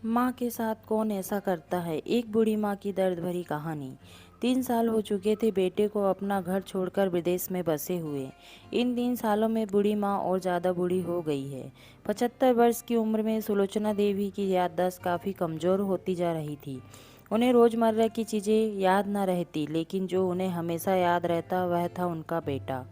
माँ के साथ कौन ऐसा करता है। एक बूढ़ी माँ की दर्द भरी कहानी। 3 साल हो चुके थे बेटे को अपना घर छोड़कर विदेश में बसे हुए। इन 3 सालों में बूढ़ी माँ और ज़्यादा बूढ़ी हो गई है। 75 वर्ष की उम्र में सुलोचना देवी की याददाश्त काफ़ी कमज़ोर होती जा रही थी। उन्हें रोज़मर्रा की चीज़ें याद न रहती, लेकिन जो उन्हें हमेशा याद रहता वह था उनका बेटा।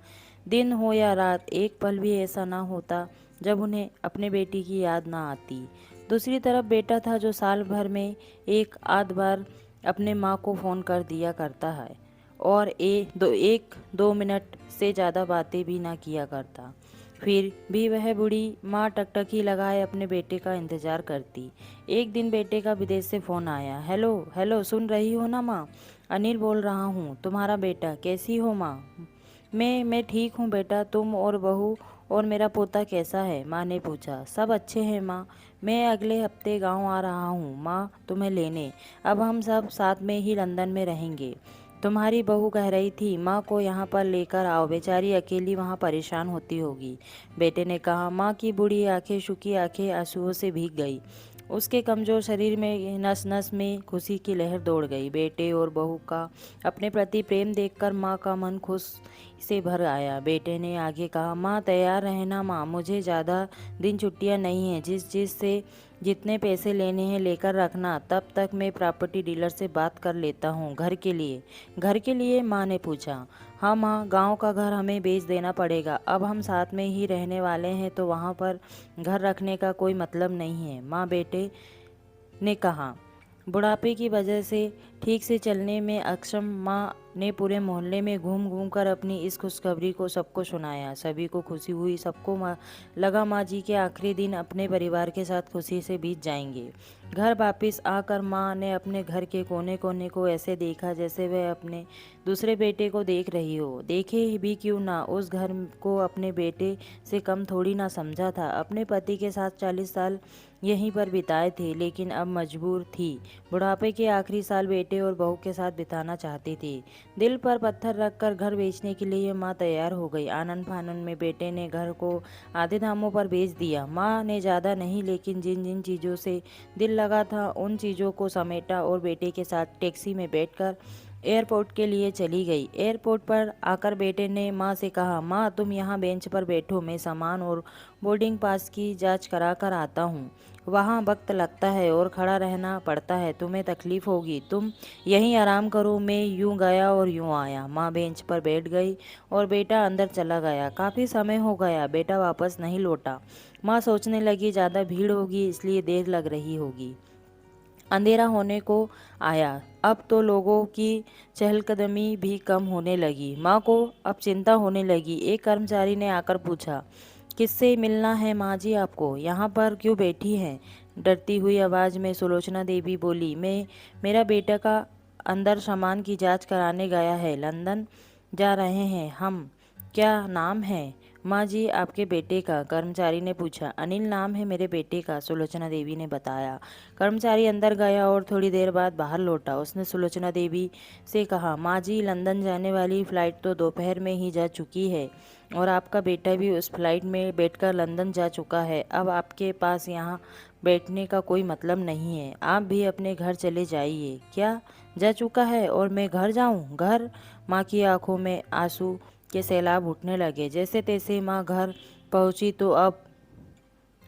दिन हो या रात, एक पल भी ऐसा ना होता जब उन्हें अपने बेटी की याद ना आती। दूसरी तरफ बेटा था जो साल भर में एक आध बार अपने माँ को फ़ोन कर दिया करता है और 1-2 मिनट से ज़्यादा बातें भी ना किया करता। फिर भी वह बूढ़ी माँ टकटकी लगाए अपने बेटे का इंतज़ार करती। एक दिन बेटे का विदेश से फ़ोन आया। हेलो हेलो, सुन रही हो ना माँ? अनिल बोल रहा हूँ, तुम्हारा बेटा। कैसी हो माँ? मैं ठीक हूँ बेटा। तुम और बहू और मेरा पोता कैसा है? माँ ने पूछा। सब अच्छे हैं माँ। मैं अगले हफ्ते गांव आ रहा हूँ माँ तुम्हें लेने। अब हम सब साथ में ही लंदन में रहेंगे। तुम्हारी बहू कह रही थी माँ को यहाँ पर लेकर आओ, बेचारी अकेली वहाँ परेशान होती होगी। बेटे ने कहा। माँ की बूढ़ी आंखें, शुकी आंखें आंसुओं से भीग गई। उसके कमज़ोर शरीर में नस नस में खुशी की लहर दौड़ गई। बेटे और बहू का अपने प्रति प्रेम देखकर माँ का मन खुश से भर आया। बेटे ने आगे कहा। माँ तैयार रहना माँ, मुझे ज़्यादा दिन छुट्टियाँ नहीं हैं। जिस चीज़ से जितने पैसे लेने हैं लेकर रखना, तब तक मैं प्रॉपर्टी डीलर से बात कर लेता हूँ। घर के लिए? घर के लिए? माँ ने पूछा। हाँ माँ, गांव का घर हमें बेच देना पड़ेगा। अब हम साथ में ही रहने वाले हैं तो वहाँ पर घर रखने का कोई मतलब नहीं है माँ, बेटे ने कहा। बुढ़ापे की वजह से ठीक से चलने में अक्षम माँ ने पूरे मोहल्ले में घूम घूम कर अपनी इस खुशखबरी को सबको सुनाया। सभी को खुशी हुई। सबको लगा माँ जी के आखिरी दिन अपने परिवार के साथ खुशी से बीत जाएंगे। घर वापस आकर माँ ने अपने घर के कोने कोने को ऐसे देखा जैसे वह अपने दूसरे बेटे को देख रही हो। देखे भी क्यों ना, उस घर को अपने बेटे से कम थोड़ी ना समझा था। अपने पति के साथ 40 साल यहीं पर बिताए थे, लेकिन अब मजबूर थी। बुढ़ापे के आखिरी साल बेटे और बहू के साथ बिताना चाहती थी। दिल पर पत्थर रखकर घर बेचने के लिए माँ तैयार हो गई। आनन फानन में बेटे ने घर को आधे दामों पर बेच दिया। माँ ने ज़्यादा नहीं, लेकिन जिन जिन चीज़ों से दिल लगा था उन चीज़ों को समेटा और बेटे के साथ टैक्सी में बैठकर एयरपोर्ट के लिए चली गई। एयरपोर्ट पर आकर बेटे ने माँ से कहा। माँ तुम यहाँ बेंच पर बैठो, मैं सामान और बोर्डिंग पास की जांच करा कर आता हूँ। वहाँ वक्त लगता है और खड़ा रहना पड़ता है, तुम्हें तकलीफ होगी, तुम यहीं आराम करो। मैं यूं गया और यूं आया। माँ बेंच पर बैठ गई और बेटा अंदर चला गया। काफ़ी समय हो गया, बेटा वापस नहीं लौटा। माँ सोचने लगी ज़्यादा भीड़ होगी इसलिए देर लग रही होगी। अंधेरा होने को आया। अब तो लोगों की चहलकदमी भी कम होने लगी। माँ को अब चिंता होने लगी। एक कर्मचारी ने आकर पूछा। किससे मिलना है माँ जी आपको? यहाँ पर क्यों बैठी हैं? डरती हुई आवाज़ में सुलोचना देवी बोली। मेरा बेटा का अंदर सामान की जांच कराने गया है, लंदन जा रहे हैं हम। क्या नाम है माँ जी आपके बेटे का? कर्मचारी ने पूछा। अनिल नाम है मेरे बेटे का, सुलोचना देवी ने बताया। कर्मचारी अंदर गया और थोड़ी देर बाद बाहर लौटा। उसने सुलोचना देवी से कहा। माँ जी लंदन जाने वाली फ़्लाइट तो दोपहर में ही जा चुकी है और आपका बेटा भी उस फ्लाइट में बैठकर लंदन जा चुका है। अब आपके पास यहाँ बैठने का कोई मतलब नहीं है, आप भी अपने घर चले जाइए। क्या जा चुका है और मैं घर जाऊँ? घर? माँ की आंखों में आंसू के सैलाब उठने लगे। जैसे तैसे माँ घर पहुँची तो अब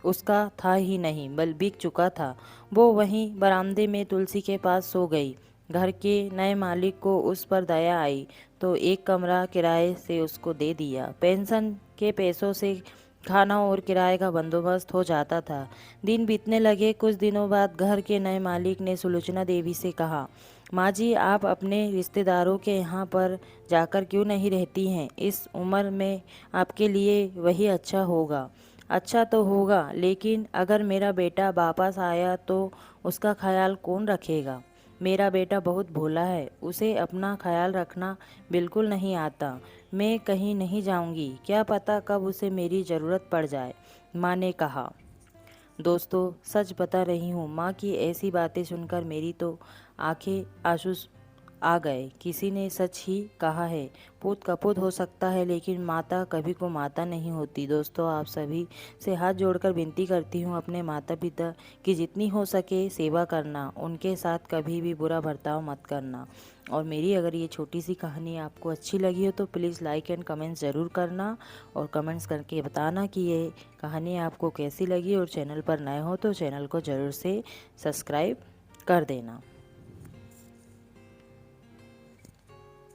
उसका था ही नहीं, बल बिक चुका था। वो वहीं बरामदे में तुलसी के पास सो गई। घर के नए मालिक को उस पर दया आई तो एक कमरा किराए से उसको दे दिया। पेंशन के पैसों से खाना और किराए का बंदोबस्त हो जाता था। दिन बीतने लगे। कुछ दिनों बाद घर के नए मालिक ने सुलोचना देवी से कहा। माँ जी आप अपने रिश्तेदारों के यहाँ पर जाकर क्यों नहीं रहती हैं? इस उम्र में आपके लिए वही अच्छा होगा। अच्छा तो होगा, लेकिन अगर मेरा बेटा वापस आया तो उसका ख्याल कौन रखेगा? मेरा बेटा बहुत भोला है, उसे अपना ख्याल रखना बिल्कुल नहीं आता। मैं कहीं नहीं जाऊंगी, क्या पता कब उसे मेरी ज़रूरत पड़ जाए, माँ ने कहा। दोस्तों सच बता रही हूँ, माँ की ऐसी बातें सुनकर मेरी तो आंखें आंसू आ गए। किसी ने सच ही कहा है, पूत कपूत हो सकता है लेकिन माता कभी को माता नहीं होती। दोस्तों, आप सभी से हाथ जोड़कर विनती करती हूँ, अपने माता पिता की जितनी हो सके सेवा करना, उनके साथ कभी भी बुरा बर्ताव मत करना। और मेरी अगर ये छोटी सी कहानी आपको अच्छी लगी हो तो प्लीज़ लाइक एंड कमेंट्स ज़रूर करना, और कमेंट्स करके बताना कि ये कहानी आपको कैसी लगी। और चैनल पर नए हो तो चैनल को ज़रूर से सब्सक्राइब कर देना।